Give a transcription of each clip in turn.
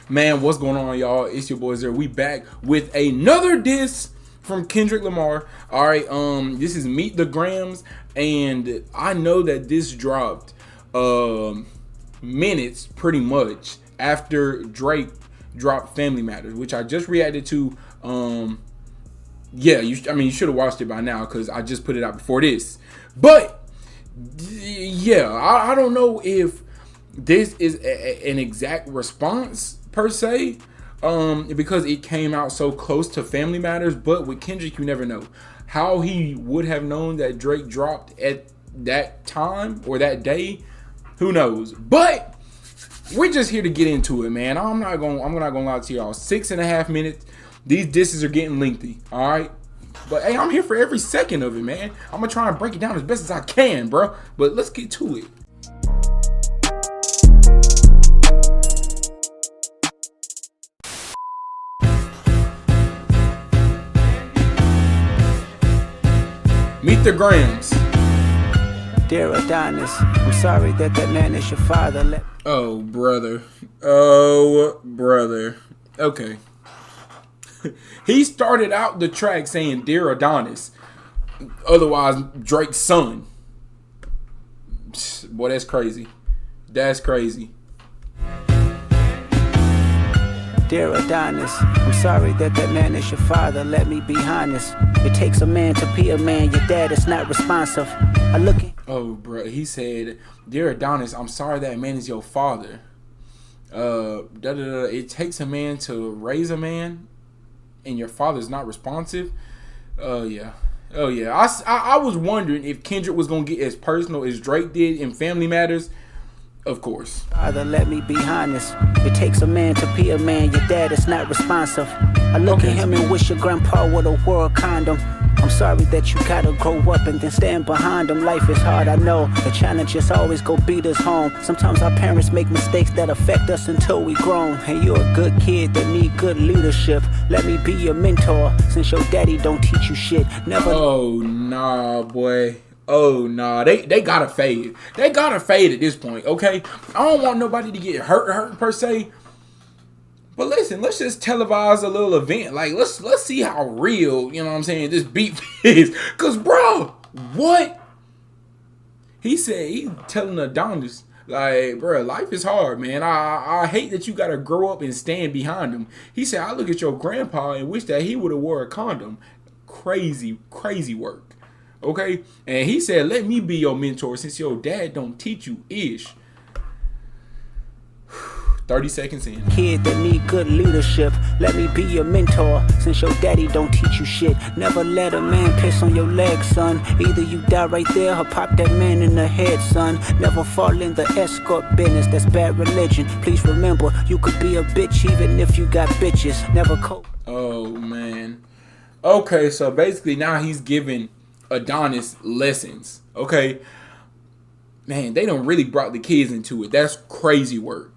Man, what's going on, y'all? It's your boys there. We back with another diss from Kendrick Lamar. All right, this is Meet the Grams, and I know that this dropped minutes pretty much after Drake dropped Family Matters, which I just reacted to. Yeah, you should have watched it by now because I just put it out before this. But yeah, I don't know if this is an exact response per se, because it came out so close to Family Matters. But with Kendrick, you never know how he would have known that Drake dropped at that time or that day. Who knows? But we're just here to get into it, man. I'm not gonna lie to y'all. 6.5 minutes. These disses are getting lengthy. All right. But hey, I'm here for every second of it, man. I'm gonna try and break it down as best as I can, bro. But let's get to it. Meet the Grams. Dear Adonis, I'm sorry that man is your father. Oh, brother. Oh, brother. Okay. He started out the track saying Dear Adonis, otherwise Drake's son. Boy, that's crazy. That's crazy. Dear Adonis, I'm sorry that man is your father. Let me be honest. It takes a man to be a man. Your dad is not responsive. I look at... Oh, bro. He said, Dear Adonis, I'm sorry that man is your father. It takes a man to raise a man, and your father's not responsive. Yeah. Oh, yeah. I was wondering if Kendrick was going to get as personal as Drake did in Family Matters. Of course. Father, let me be honest. It takes a man to be a man. Your dad is not responsive. I look at him and wish your grandpa would have wore a condom. I'm sorry that you gotta grow up and then stand behind them. Life is hard, I know. The challenges always go beat us home. Sometimes our parents make mistakes that affect us until we grown. And you're a good kid that need good leadership. Let me be your mentor, since your daddy don't teach you shit. Never. Oh, nah, boy. Oh, nah. They gotta fade. They gotta fade at this point, okay? I don't want nobody to get hurt per se. But listen, let's just televise a little event. Like, let's see how real, you know what I'm saying, this beef is. Because, bro, what? He said, he telling Adonis, like, bro, life is hard, man. I hate that you got to grow up and stand behind him. He said, I look at your grandpa and wish that he would have wore a condom. Crazy, crazy work. Okay? And he said, let me be your mentor since your dad don't teach you ish. 30 seconds in. Kid that need good leadership. Let me be your mentor, since your daddy don't teach you shit. Never let a man piss on your leg, son. Either you die right there or pop that man in the head, son. Never fall in the escort business, that's bad religion. Please remember, you could be a bitch even if you got bitches. Never cope. Oh, man. Okay, so basically now he's giving Adonis lessons. Okay? Man, they done really brought the kids into it. That's crazy work.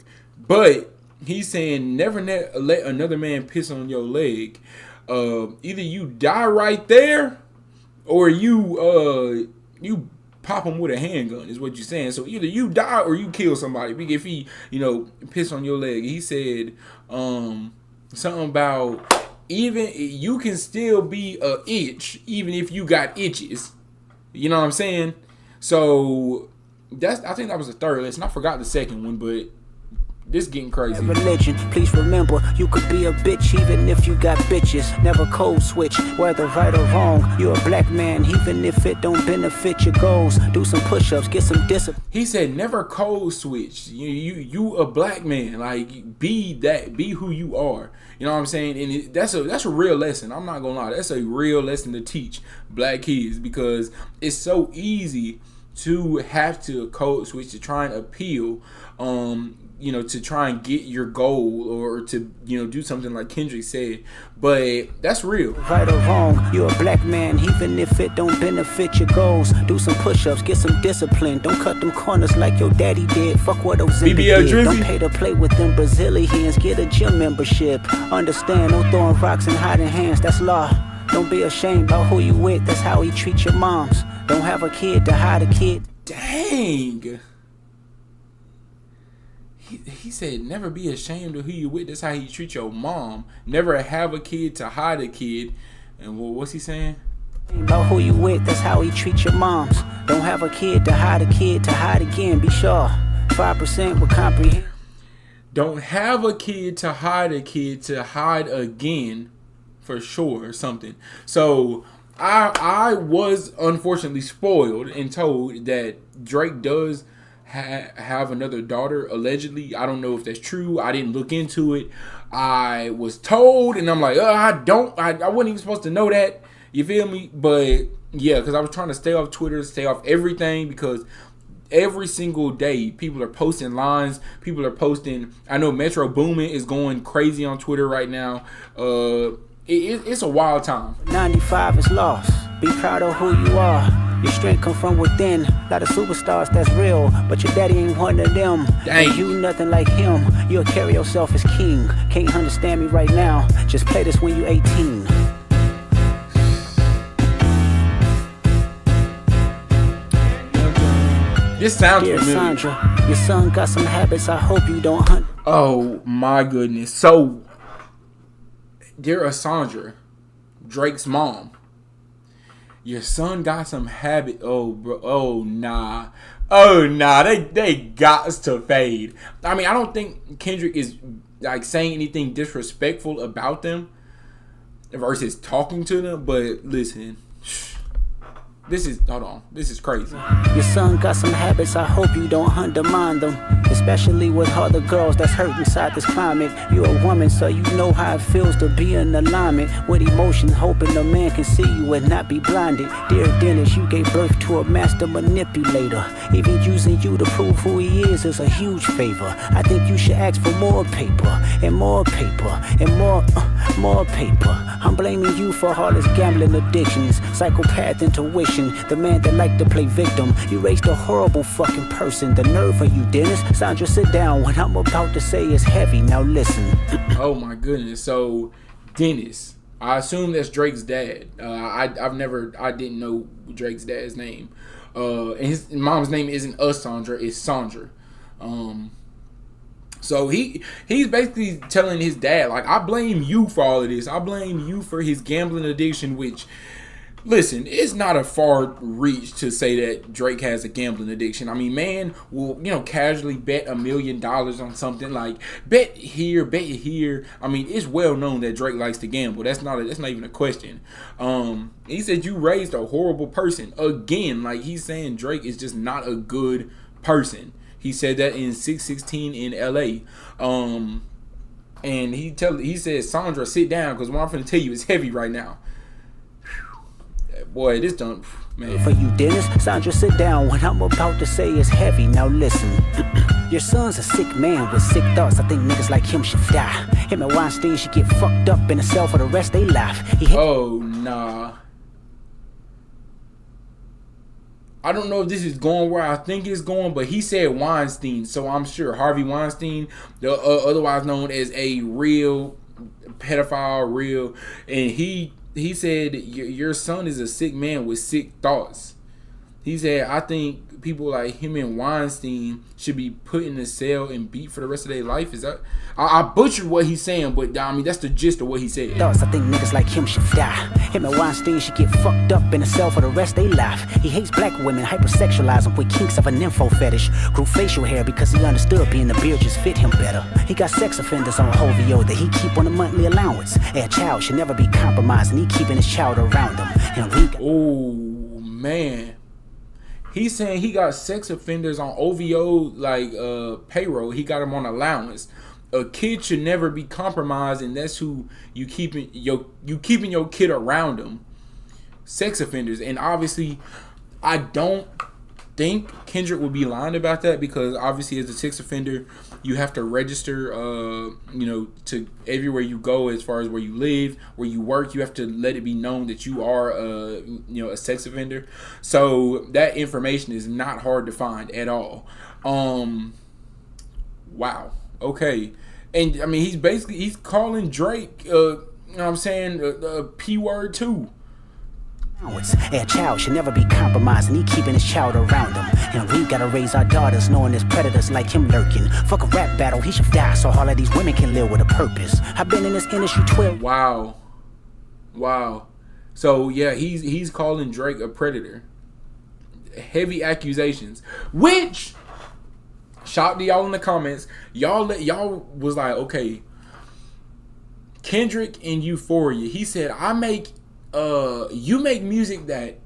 But he's saying never let another man piss on your leg. Either you die right there, or you pop him with a handgun. Is what you're saying. So either you die or you kill somebody. If he piss on your leg. He said something about even you can still be a itch even if you got itches. You know what I'm saying? So I think that was the third lesson. I forgot the second one, but this getting crazy. Religion, please remember, you could be a bitch even if you got bitches. Never code switch, whether right or wrong. You're a black man, even if it don't benefit your goals. Do some push-ups, get some discipline. He said, never code switch. You a black man. Like, be that. Be who you are. You know what I'm saying? And that's a real lesson. I'm not gonna lie. That's a real lesson to teach black kids, because it's so easy to have to code switch to try and appeal. To try and get your goal, or to, do something like Kendrick said. But that's real. Right or wrong, you're a black man, even if it don't benefit your goals. Do some push-ups, get some discipline. Don't cut them corners like your daddy did. Fuck what Ozempic did. Don't pay to play with them Brazilians. Get a gym membership. Understand, no throwing rocks and hiding hands. That's law. Don't be ashamed about who you with. That's how he treats your moms. Don't have a kid to hide a kid. Dang. he said, never be ashamed of who you with. That's how you treat your mom. Never have a kid to hide a kid. And what's he saying? About who you with, that's how he treats your moms. Don't have a kid to hide again. Be sure 5% will comprehend. Don't have a kid to hide again, for sure, or something. So I was unfortunately spoiled and told that Drake does have another daughter, allegedly. I don't know if that's true. I didn't look into it. I was told, and I'm like, I wasn't even supposed to know that. You feel me? But yeah, because I was trying to stay off Twitter, stay off everything, because every single day people are posting lines. People are posting. I know Metro Boomin is going crazy on Twitter right now. It's a wild time. 95 is lost. Be proud of who you are. Your strength come from within. A lot of superstars, that's real, but your daddy ain't one of them. Dang. You nothing like him. You'll carry yourself as king. Can't understand me right now. Just play this when you 18. This sounds Dear familiar. Sandra, your son got some habits. I hope you don't hunt. Oh my goodness. So, dear Sandra, Drake's mom, your son got some habit. Oh, bro. Oh, nah. They got to fade. I mean, I don't think Kendrick is like saying anything disrespectful about them versus talking to them. But listen, this is crazy. Your son got some habits, I hope you don't undermine them. Especially with other girls that's hurt inside this climate. You're a woman, so you know how it feels to be in alignment with emotions, hoping a man can see you and not be blinded. Dear Dennis, you gave birth to a master manipulator. Even using you to prove who he is a huge favor. I think you should ask for more paper, and more paper, and more paper. I'm blaming you for all his gambling addictions, psychopath intuition, the man that liked to play victim. You raised a horrible fucking person. The nerve of you, Dennis. Sandra, sit down. What I'm about to say is heavy. Now listen. Oh my goodness. So, Dennis, I assume that's Drake's dad. I didn't know Drake's dad's name. And his mom's name isn't Sandra, it's Sandra. So he's basically telling his dad, like, I blame you for all of this. I blame you for his gambling addiction, which, listen, it's not a far reach to say that Drake has a gambling addiction. I mean, man will, casually bet $1 million on something, like bet here. I mean, it's well known that Drake likes to gamble. That's not even a question. He said you raised a horrible person. Again, like, he's saying Drake is just not a good person. He said that in 616 in LA. And he said, Sandra, sit down, because what I'm going to tell you is heavy right now. Boy, this done, man. For you, Dennis, Sandra, sit down. What I'm about to say is heavy. Now listen. Your son's a sick man with sick thoughts. I think niggas like him should die. Him and Weinstein should get fucked up in a cell for the rest of their life. Oh, nah. I don't know if this is going where I think it's going, but he said Weinstein, so I'm sure Harvey Weinstein, otherwise known as a real pedophile, and he said your son is a sick man with sick thoughts. He said, I think people like him and Weinstein should be put in a cell and beat for the rest of their life. Is that? I butchered what he's saying, but I mean, that's the gist of what he said. I think niggas like him should die. Him and Weinstein should get fucked up in a cell for the rest of their life. He hates black women, hypersexualize them with kinks of a nympho fetish. Grew facial hair because he understood being the beard just fit him better. He got sex offenders on OVO that he keep on a monthly allowance. A child should never be compromised, and he keeping his child around him. And oh, man. He's saying he got sex offenders on OVO, like payroll. He got them on allowance. A kid should never be compromised, and that's who you keeping your kid around them. Sex offenders, and obviously, I don't think Kendrick would be lying about that, because obviously, as a sex offender, you have to register, to everywhere you go, as far as where you live, where you work. You have to let it be known that you are, a sex offender. So that information is not hard to find at all. Wow. Okay. And I mean, he's calling Drake, P word too. A child should never be compromised, and he keeping his child around him. And we gotta raise our daughters knowing there's predators like him lurking. Fuck a rap battle, he should die so all of these women can live with a purpose. I've been in this industry 12. Wow. So yeah, he's calling Drake a predator. Heavy accusations. Which, shout out to y'all in the comments. Y'all was like, okay, Kendrick in Euphoria, he said, you make music that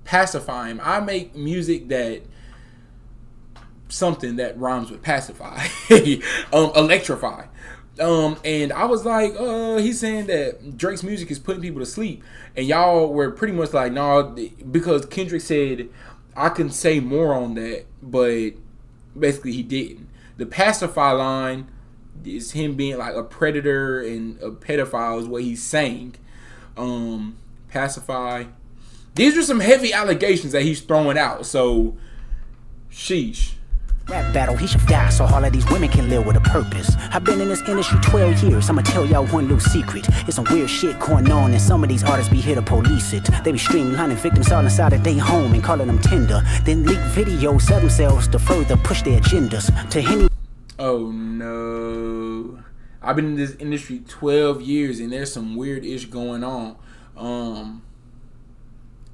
pacify him. I make music that something that rhymes with pacify. Electrify. And I was like, he's saying that Drake's music is putting people to sleep. And y'all were pretty much like, no, because Kendrick said, I can say more on that, but basically he didn't. The pacify line is him being like a predator and a pedophile is what he's saying. Pacify. These are some heavy allegations that he's throwing out. So, sheesh. Rap battle, he should die so all of these women can live with a purpose. I've been in this industry 12 years. I'ma tell y'all one little secret. There's some weird shit going on, and some of these artists be here to police it. They be streamlining victims all inside of their home and calling them tender. Then leak videos of themselves to further push their agendas. To any. Oh no. I've been in this industry 12 years and there's some weird ish going on.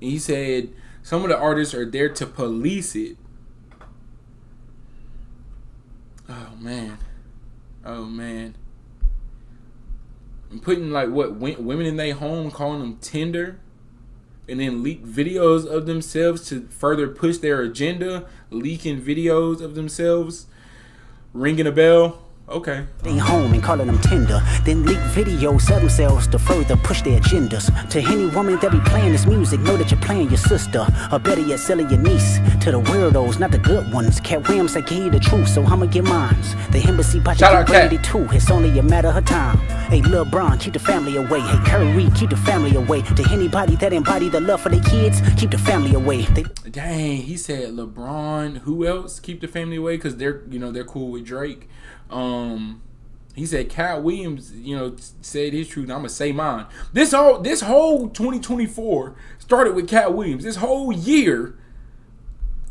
He said some of the artists are there to police it. Oh man. I'm putting like what women in their home, calling them tender, and then leak videos of themselves to further push their agenda, leaking videos of themselves, ringing a bell. Okay. They home and calling them tender. Then leak videos of themselves to further push their agendas. To any woman that be playing this music, know that you're playing your sister, or better yet, selling your niece. To the weirdos, not the good ones. Cat Williams, I gave you the truth, so I'ma get mines. The embassy about to get ready too. It's only a matter of time. Hey, LeBron, keep the family away. Hey, Curry, keep the family away. To anybody that embody the love for their kids, keep the family away. Dang, he said LeBron. Who else keep the family away? Because they're cool with Drake. He said Cat Williams, said his truth. I'm gonna say mine. This whole 2024 started with Cat Williams. This whole year.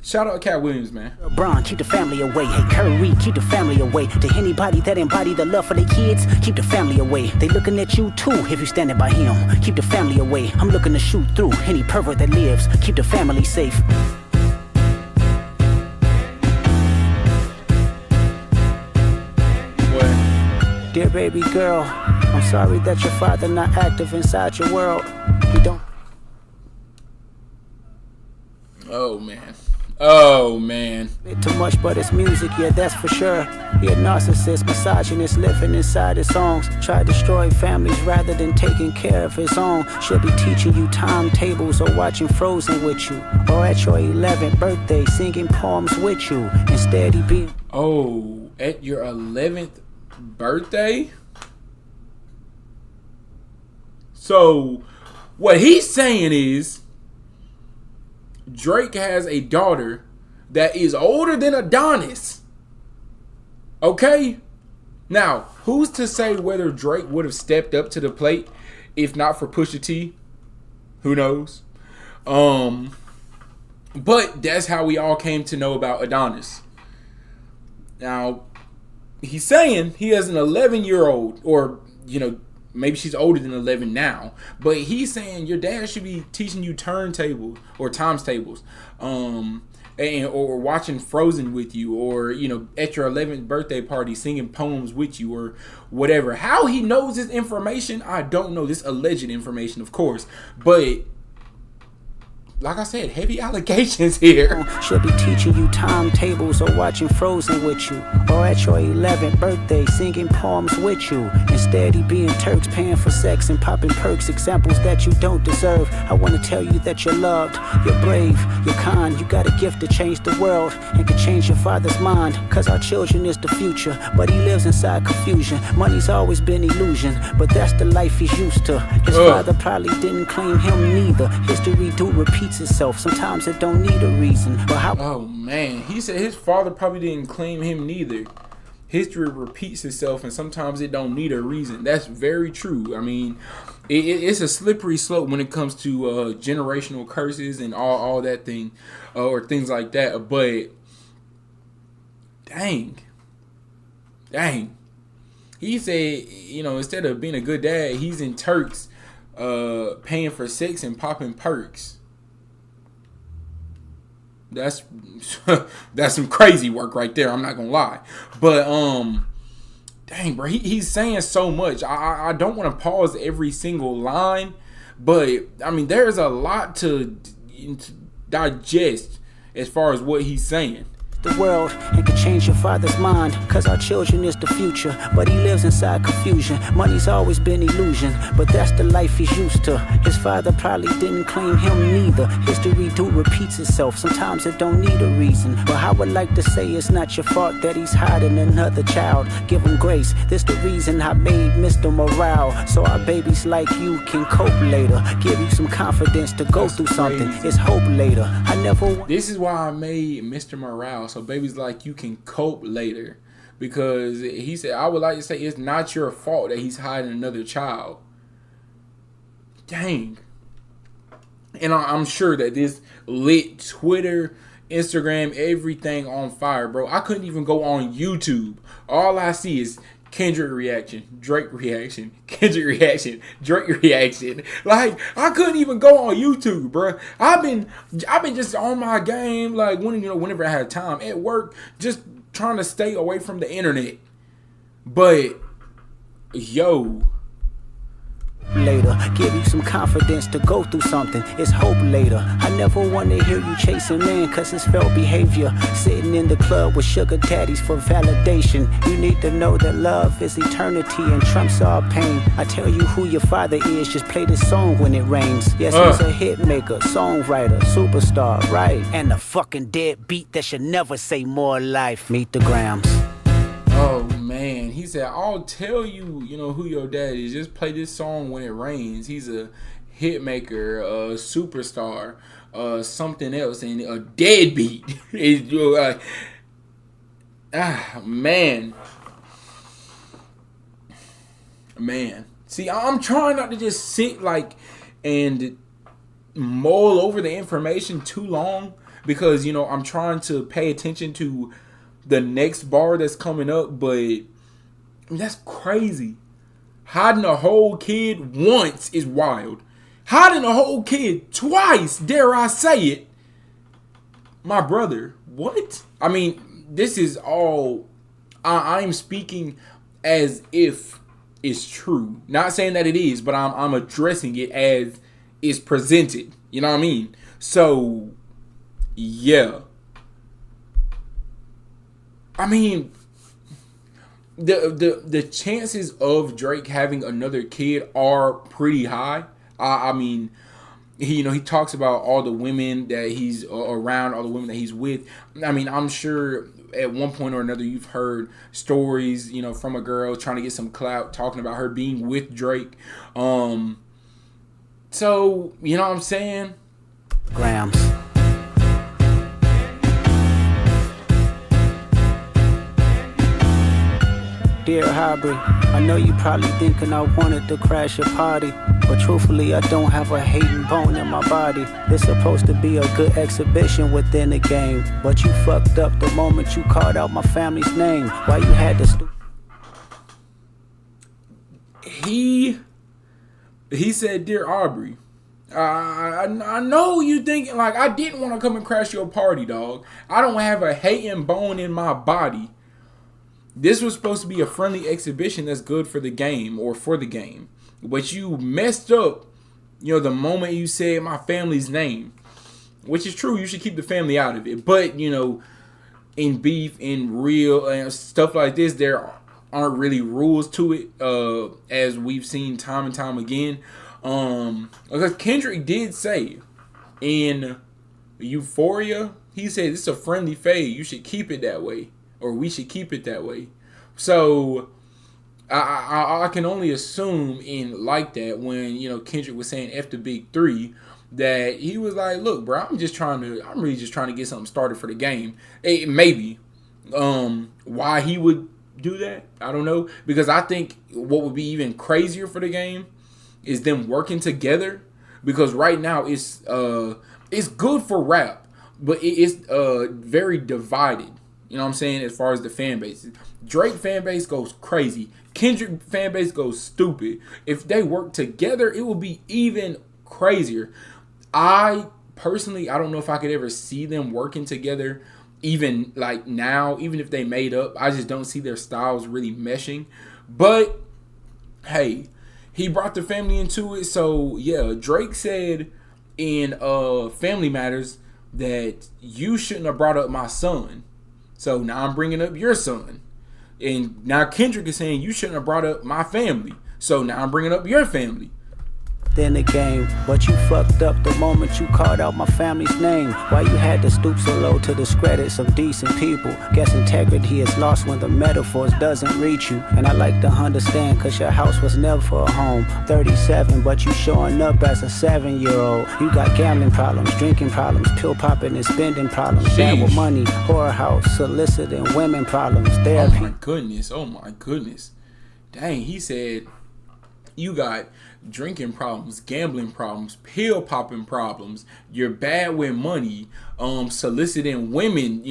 Shout out Cat Williams, man. LeBron, keep the family away. Hey, Curry, keep the family away. To anybody that embody the love for their kids, keep the family away. They looking at you too if you standing by him. Keep the family away. I'm looking to shoot through any pervert that lives. Keep the family safe. Dear baby girl, I'm sorry that your father not active inside your world. He don't. Oh man. Bit too much, but it's music, yeah, that's for sure. He a narcissist, misogynist, living inside his songs. Try to destroy families rather than taking care of his own. Should be teaching you timetables or watching Frozen with you, or at your 11th birthday singing poems with you. Instead he be. Oh, at your 11th birthday? So what he's saying is Drake has a daughter that is older than Adonis. Okay? Now, who's to say whether Drake would have stepped up to the plate if not for Pusha T? Who knows? But that's how we all came to know about Adonis. Now, he's saying he has an 11-year-old, or, maybe she's older than 11 now, but he's saying your dad should be teaching you turntables or times tables, or watching Frozen with you, or at your 11th birthday party singing poems with you, or whatever. How he knows this information, I don't know. This alleged information, of course, but like I said, heavy allegations here. Should be teaching you timetables or watching Frozen with you, or at your 11th birthday singing poems with you. Instead he being Turks, paying for sex and popping perks, examples that you don't deserve. I want to tell you that you're loved, you're brave, you're kind. You got a gift to change the world and can change your father's mind. Cause our children is the future, but he lives inside confusion. Money's always been illusion, but that's the life he's used to. His father probably didn't claim him neither. History do repeat itself. Sometimes it don't need a reason. But how? Oh man, he said his father probably didn't claim him neither. history repeats itself, and sometimes it don't need a reason. That's very true. I mean, it's a slippery slope when it comes to generational curses and all that thing, or things like that. But dang, he said, instead of being a good dad, he's in Turks, paying for sex and popping perks. That's some crazy work right there. I'm not gonna lie, but dang, bro, he's saying so much. I don't want to pause every single line, but I mean, there's a lot to digest as far as what he's saying. The world and can change your father's mind, cause our children is the future, but he lives inside confusion. Money's always been illusion, but that's the life he's used to. His father probably didn't claim him neither. History do repeats itself, sometimes it don't need a reason. But I would like to say it's not your fault that he's hiding another child. Give him grace, this the reason I made Mr. Morale, so our babies like you can cope later. Give you some confidence to go through something, it's hope later. I never. This is why I made Mr. Morale, so babies like you can cope later. Because he said, I would like to say it's not your fault that he's hiding another child. Dang. And I'm sure that this lit Twitter, Instagram, everything on fire, bro. I couldn't even go on YouTube. All I see is Kendrick reaction, Drake reaction, Kendrick reaction, Drake reaction. Like, I couldn't even go on YouTube, bro. I've been just on my game, like whenever I had time at work, just trying to stay away from the internet. But yo, later, give you some confidence to go through something, it's hope later. I never want to hear you chasing man, cause it's felt behavior. Sitting in the club with sugar daddies for validation. You need to know that love is eternity and trumps all pain. I tell you who your father is, just play this song when it rains. Yes, he's a hit maker, songwriter, superstar, right? And a fucking dead beat that should never say more life. Meet the Grams. Oh man, he said, I'll tell you, who your dad is. Just play this song when it rains. He's a hit maker, a superstar, something else, and a deadbeat. Man. See, I'm trying not to just sit and mull over the information too long, because I'm trying to pay attention to the next bar that's coming up. But that's crazy. Hiding a whole kid once is wild. Hiding a whole kid twice, dare I say it, my brother, what? I mean, this is all, I'm speaking as if it's true. Not saying that it is, but I'm addressing it as it's presented. You know what I mean? So, yeah. I mean, the chances of Drake having another kid are pretty high. I mean, he talks about all the women that he's around, all the women that he's with. I mean, I'm sure at one point or another you've heard stories, from a girl trying to get some clout, talking about her being with Drake. So, you know what I'm saying? Grams. Dear Hybrid, I know you probably thinking I wanted to crash your party, but truthfully I don't have a hating bone in my body. It's supposed to be a good exhibition within the game, but you fucked up the moment you called out my family's name. Why you had to He said, Dear Aubrey, I know you thinking like I didn't want to come and crash your party, dog. I don't have a hating bone in my body. This was supposed to be a friendly exhibition that's good for the game or for the game. But you messed up, the moment you said my family's name. Which is true, you should keep the family out of it. But, in beef, in real and stuff like this, there aren't really rules to it, as we've seen time and time again. Because Kendrick did say in Euphoria, he said it's a friendly fade. You should keep it that way. Or we should keep it that way. So I can only assume in like that when Kendrick was saying F the big three, that he was like, look, bro, I'm really just trying to get something started for the game. Maybe why he would do that. I don't know, because I think what would be even crazier for the game is them working together, because right now it's good for rap, but it's very divided. You know what I'm saying? As far as the fan base, Drake fan base goes crazy. Kendrick fan base goes stupid. If they work together, it will be even crazier. I personally, I don't know if I could ever see them working together, even like now, even if they made up. I just don't see their styles really meshing. But hey, he brought the family into it. So yeah, Drake said in Family Matters that you shouldn't have brought up my son. So now I'm bringing up your son. And now Kendrick is saying you shouldn't have brought up my family. So now I'm bringing up your family. In the game, but you fucked up the moment you called out my family's name. Why you had to stoop so low to discredit some decent people? Guess integrity is lost when the metaphors doesn't reach you. And I like to understand, cause your house was never a home. 37, but you showing up as a 7-year-old. You got gambling problems, drinking problems, pill popping and spending problems. Bad with money, whorehouse, soliciting women problems, therapy. Oh my goodness. Dang, he said you got drinking problems, gambling problems, pill popping problems. You're bad with money, soliciting women,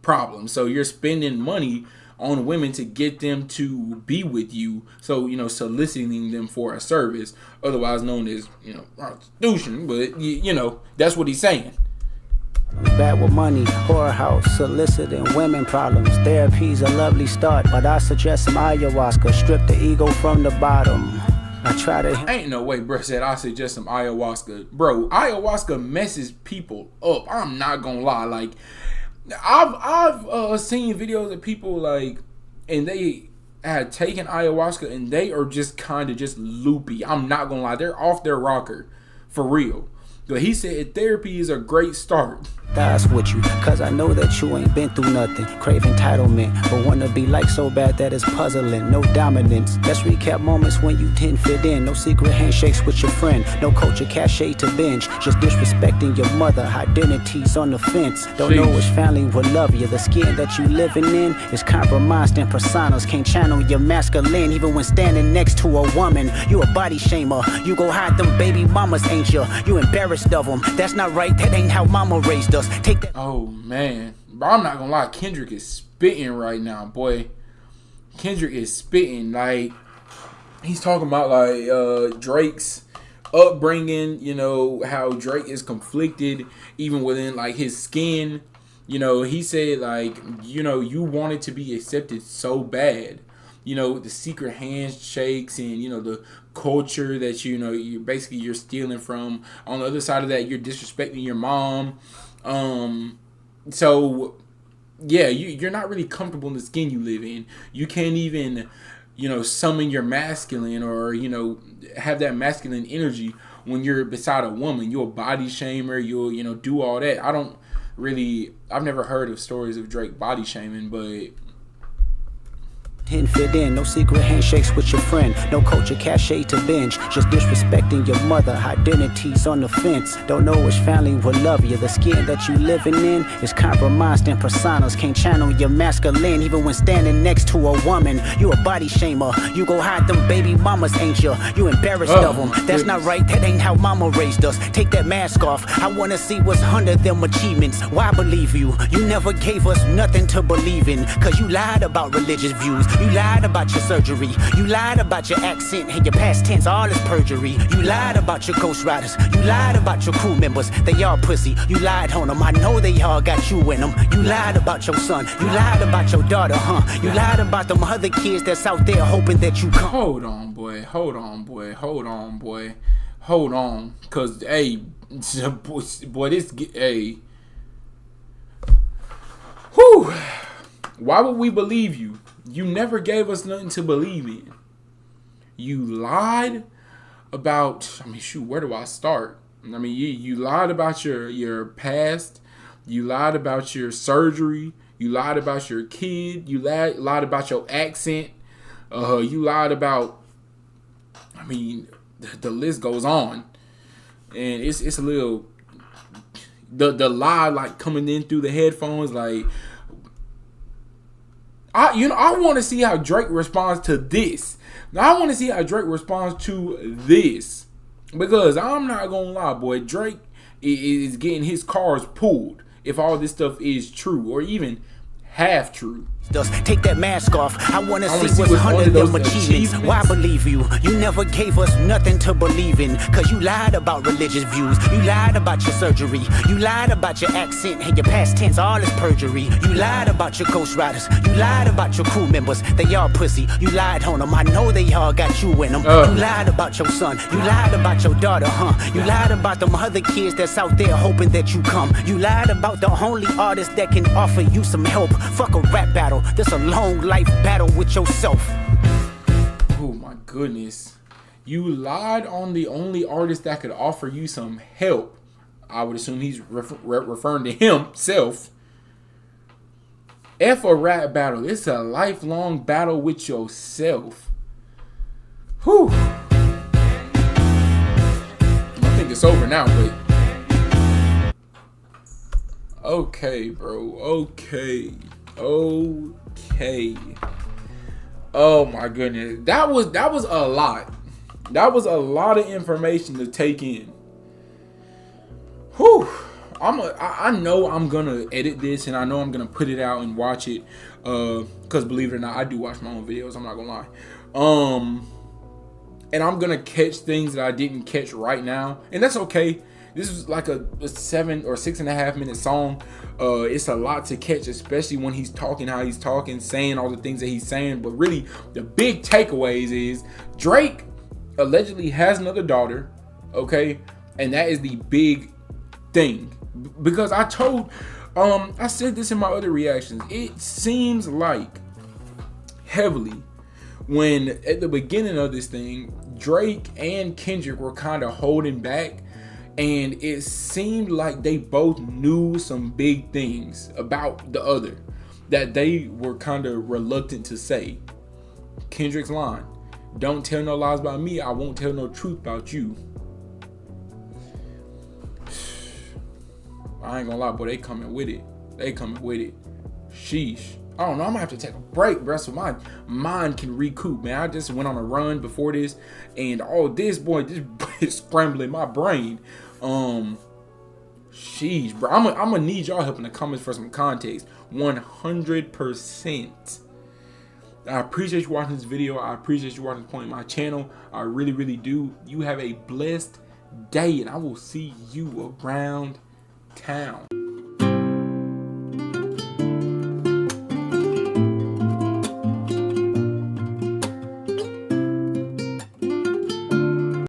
problems. So you're spending money on women to get them to be with you. So soliciting them for a service, otherwise known as prostitution. But that's what he's saying. Bad with money, whorehouse, soliciting women problems. Therapy's a lovely start, but I suggest some ayahuasca. Strip the ego from the bottom. I try to. Ain't no way, bro. Said I suggest some ayahuasca, bro. Ayahuasca messes people up. I'm not gonna lie. Like, I've seen videos of people like, and they had taken ayahuasca and they are just kind of just loopy. I'm not gonna lie. They're off their rocker, for real. But he said therapy is a great start. That's with you, cause I know that you ain't been through nothing. Crave entitlement, but wanna be like so bad that it's puzzling. No dominance. Let's recap moments when you didn't fit in. No secret handshakes with your friend. No culture cachet to binge. Just disrespecting your mother. Identities on the fence. Don't know which family will love you. The skin that you living in is compromised in personas. Can't channel your masculine even when standing next to a woman. You a body shamer. You go hide them baby mamas, ain't you? You embarrassed of them. That's not right. That ain't how mama raised us. Take that. Oh man, bro, I'm not gonna lie. Kendrick is spitting right now, boy. Kendrick is spitting. Like, he's talking about like Drake's upbringing. How Drake is conflicted even within like his skin. He said like you wanted to be accepted so bad. The secret handshakes and the culture that you're stealing from. On the other side of that, you're disrespecting your mom. So yeah, you're not really comfortable in the skin you live in. You can't even summon your masculine or have that masculine energy when you're beside a woman. You're a body shamer. You'll do all that. I've never heard of stories of Drake body shaming, but didn't fit in, no secret handshakes with your friend. No culture cachet to binge. Just disrespecting your mother. Identities on the fence. Don't know which family will love you. The skin that you living in is compromised in personas. Can't channel your masculine even when standing next to a woman. You a body shamer. You go hide them baby mamas, ain't you? You embarrassed of them. That's not right. That ain't how mama raised us. Take that mask off. I wanna see what's under them achievements. Why believe you? You never gave us nothing to believe in. Cause you lied about religious views. You lied about your surgery. You lied about your accent and your past tense, all is perjury. You lied about your ghostwriters. You lied about your crew members. They all pussy. You lied on them. I know they all got you in them. You lied about your son. You lied about your daughter, huh? You lied about them other kids that's out there hoping that you come. Hold on, boy. Hold on. Cause, hey, boy, this, hey. Whew. Why would we believe you? You never gave us nothing to believe in. You lied about, where do I start? You lied about your past. You lied about your surgery. You lied about your kid. You lied about your accent. You lied about, the list goes on. And it's a little, the lie like coming in through the headphones, like, I want to see how Drake responds to this. Now, I want to see how Drake responds to this. Because I'm not going to lie, boy. Drake is getting his cars pulled if all this stuff is true or even half true. Take that mask off. I wanna see what's under them achievements. Why believe you? You never gave us nothing to believe in. Cause you lied about religious views. You lied about your surgery. You lied about your accent and your past tense. All is perjury. You lied about your ghost riders. You lied about your crew members. They all pussy. You lied on them. I know they all got you in them. You lied about your son. You lied about your daughter, huh? You lied about them other kids that's out there hoping that you come. You lied about the only artist that can offer you some help. Fuck a rap battle. This a long life battle with yourself. Oh my goodness. You lied on the only artist that could offer you some help. I would assume he's referring to himself. F a rap battle. It's a lifelong battle with yourself. Whew. I think it's over now, but okay, bro. Okay. Oh my goodness. That was a lot. That was a lot of information to take in. Whew. I know I'm gonna edit this and I know I'm gonna put it out and watch it. Cause believe it or not, I do watch my own videos, I'm not gonna lie. And I'm gonna catch things that I didn't catch right now. And that's okay. This is like a 7 or 6.5 minute song. It's a lot to catch, especially when he's talking how he's talking, saying all the things that he's saying. But really, the big takeaways is Drake allegedly has another daughter, okay? And that is the big thing. Because I said this in my other reactions. It seems like heavily when at the beginning of this thing, Drake and Kendrick were kind of holding back. And it seemed like they both knew some big things about the other that they were kind of reluctant to say. Kendrick's line, "Don't tell no lies about me, I won't tell no truth about you." I ain't gonna lie, boy, they coming with it. Sheesh. I don't know, I'm gonna have to take a break, bro, so my mind can recoup, man. I just went on a run before this, and all this, boy, just is scrambling my brain. Sheesh, bro. I'm gonna need y'all help in the comments for some context. 100%. I appreciate you watching this video. I appreciate you watching this point in my channel. I really, really do. You have a blessed day, and I will see you around town.